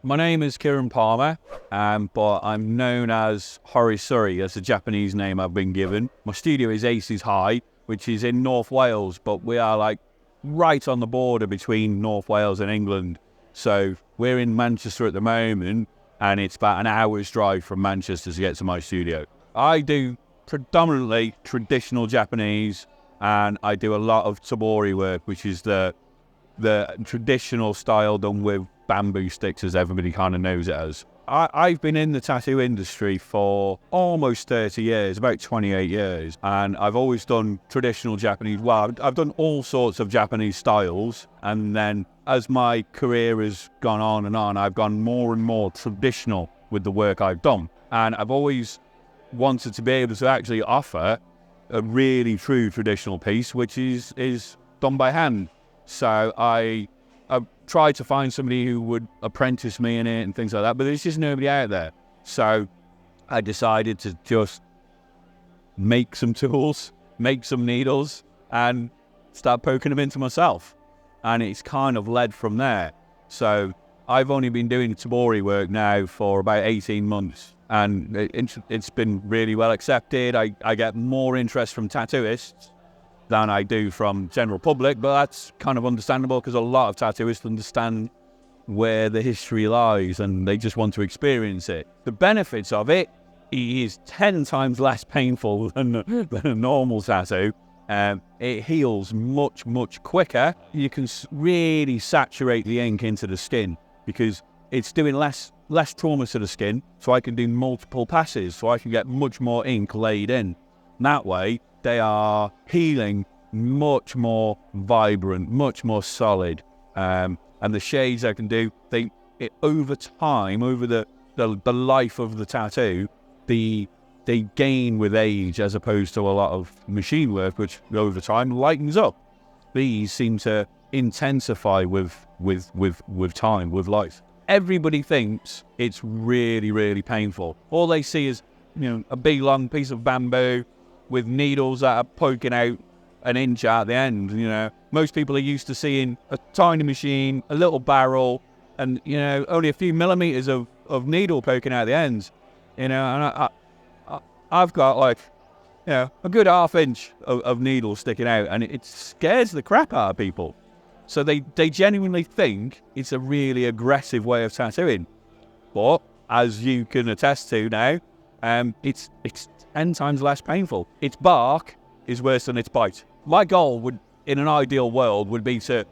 My name is Kiran Palmer, but I'm known as Horitsuri. That's a Japanese name I've been given. My studio is Aces High, which is in North Wales, but we are like right on the border between North Wales and England. So we're in Manchester at the moment, and it's about an hour's drive from Manchester to get to my studio. I do predominantly traditional Japanese, and I do a lot of Tebori work, which is the traditional style done with bamboo sticks, as everybody kind of knows it as. I've been in the tattoo industry for almost 30 years, about 28 years, and I've always done traditional Japanese. Well, I've done all sorts of Japanese styles, and then as my career has gone on, I've gone more and more traditional with the work I've done. And I've always wanted to be able to actually offer a really true traditional piece, which is done by hand. So I tried to find somebody who would apprentice me in it and things like that, but there's just nobody out there. So I decided to just make some tools, make some needles, and start poking them into myself. And it's kind of led from there. So I've only been doing Tebori work now for about 18 months, and it's been really well accepted. I get more interest from tattooists than I do from general public, but that's kind of understandable because a lot of tattooists understand where the history lies and they just want to experience it. The benefits of it is 10 times less painful than a normal tattoo. It heals much, much quicker. You can really saturate the ink into the skin because it's doing less trauma to the skin, so I can do multiple passes, so I can get much more ink laid in. That way, they are healing much more vibrant, much more solid. And the shades I can do, over time, over the life of the tattoo, they gain with age as opposed to a lot of machine work, which over time lightens up. These seem to intensify with time, with life. Everybody thinks it's really, really painful. All they see is, a big long piece of bamboo with needles that are poking out an inch at the end. Most people are used to seeing a tiny machine, a little barrel, and only a few millimeters of needle poking out the ends. And I've got like a good half inch of needle sticking out, and it scares the crap out of people. So they genuinely think it's a really aggressive way of tattooing. But as you can attest to now, it's 10 times less painful. Its bark is worse than its bite. My goal would, in an ideal world, would be to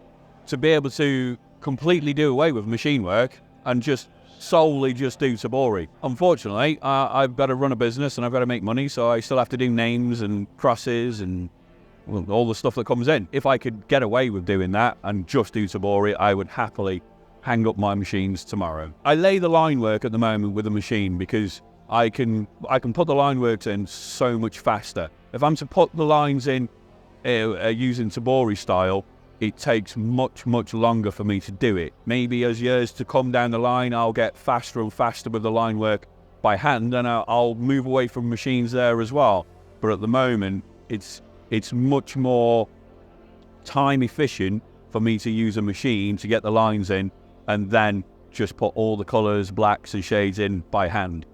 be able to completely do away with machine work and just solely just do Tebori. Unfortunately, I've got to run a business and I've got to make money, so I still have to do names and crosses and all the stuff that comes in. If I could get away with doing that and just do Tebori, I would happily hang up my machines tomorrow. I lay the line work at the moment with a machine because I can put the line works in so much faster. If I'm to put the lines in using Tebori style, it takes much, much longer for me to do it. Maybe as years to come down the line, I'll get faster and faster with the line work by hand, and I'll move away from machines there as well. But at the moment, it's much more time efficient for me to use a machine to get the lines in and then just put all the colours, blacks and shades in by hand.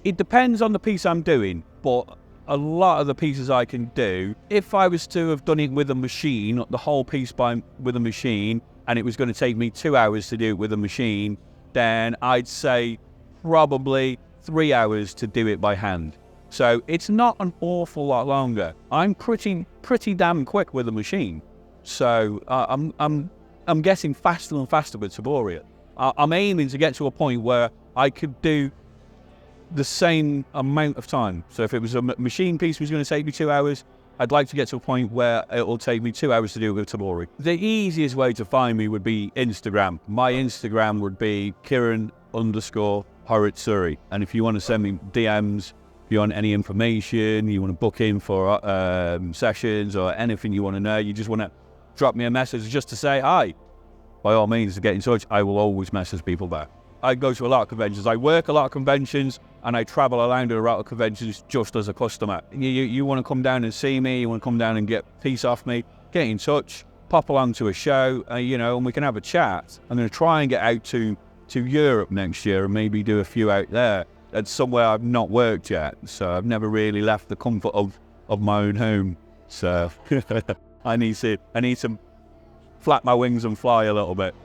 It depends on the piece I'm doing, but a lot of the pieces I can do, if I was to have done it with a machine, the whole piece with a machine, and it was going to take me 2 hours to do it with a machine, then I'd say probably 3 hours to do it by hand. So it's not an awful lot longer. I'm pretty damn quick with a machine. So I'm getting faster and faster with Tebori. I'm aiming to get to a point where I could do the same amount of time. So if it was a machine piece was going to take me 2 hours, I'd like to get to a point where it will take me 2 hours to do it with Tebori. The easiest way to find me would be Instagram. My Instagram would be Kiran_Horitsuri. And if you want to send me DMs, if you want any information, you want to book in for sessions or anything you want to know, you just want to drop me a message just to say hi, by all means, to get in touch. I will always message people back. I go to a lot of conventions. I work a lot of conventions and I travel around to a lot of conventions just as a customer. You want to come down and see me, you want to come down and get a piece off me, get in touch, pop along to a show, and we can have a chat. I'm going to try and get out to to Europe next year and maybe do a few out there. It's somewhere I've not worked yet, so I've never really left the comfort of my own home. So I need to flap my wings and fly a little bit.